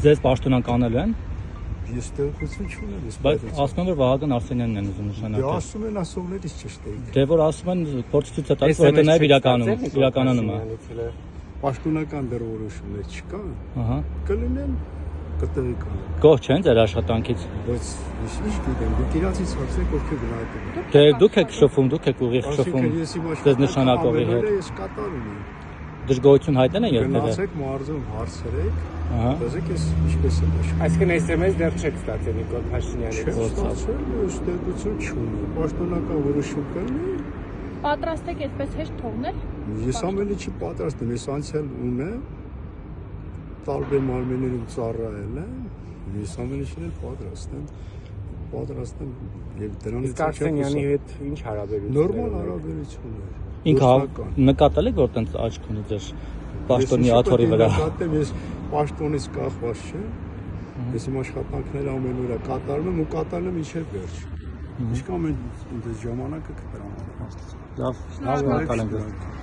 Ձեզ պաշտոնանկանել են։ Ես տեղեկություն չունեմ, բայց ասում են, որ Վահագն Արսենյանն են ուզում նշանակել։ Դե ասում են ասողներից ճիշտ է։ Դե որ ասում են փորձ ցույց է տալիս, որ դա նաև իրականանում է։ Պաշտոնական դեռ որոշումներ չկա։ Ահա։ Կլինեն կտեղի կանեն։ Գոհ չեն ձեր աշխատանքից։ Բայց ինչ գիտեմ, դուք իրացից հարցեք ովքեր գնահատում են։ Դե դուք եք շփվում, դուք եք ուղիղ շփվում։ Ձեզ նշանակողի հետ։ Ես կատարում եմ։ Դժգոհություն հայտնել են երբևէ։ Գնացեք մարզում հարցրեք։ Ահա։ Դասեք ես ինչպես եմ աշխատում։ Այսինքն SMS դեռ չեք ստացել Նիկոլ Փաշինյանից։ Ստացել ես տեղեկություն չունեմ։ Պաշտոնական որոշում կլինի։ Պատրաստ եք այդպես հեշտ թողնել։ Ես ամեն ինչի պատրաստ եմ, ես անցյալ ունեմ, տարբեր մարմիններում ծառայել եմ, ես ամեն ինչին էլ պատրաստ եմ եւ դրանից Արսենյանի հետ ինչ հարաբերություն։ Նորմալ հարաբերություն է։ Ինքը նկատել եք որ տենց աչք ունի ձեր պաշտոնի աթոռի վրա։ Նկատեմ ես պաշտոնից կախված չեմ։ Ես իմ աշխատանքները ամեն օր կատարում եմ ու կատարել եմ մինչև վերջ։ Ինչքան ժամանակը կտրամ։ Լավ, շնորհակալ եմ ձեզ։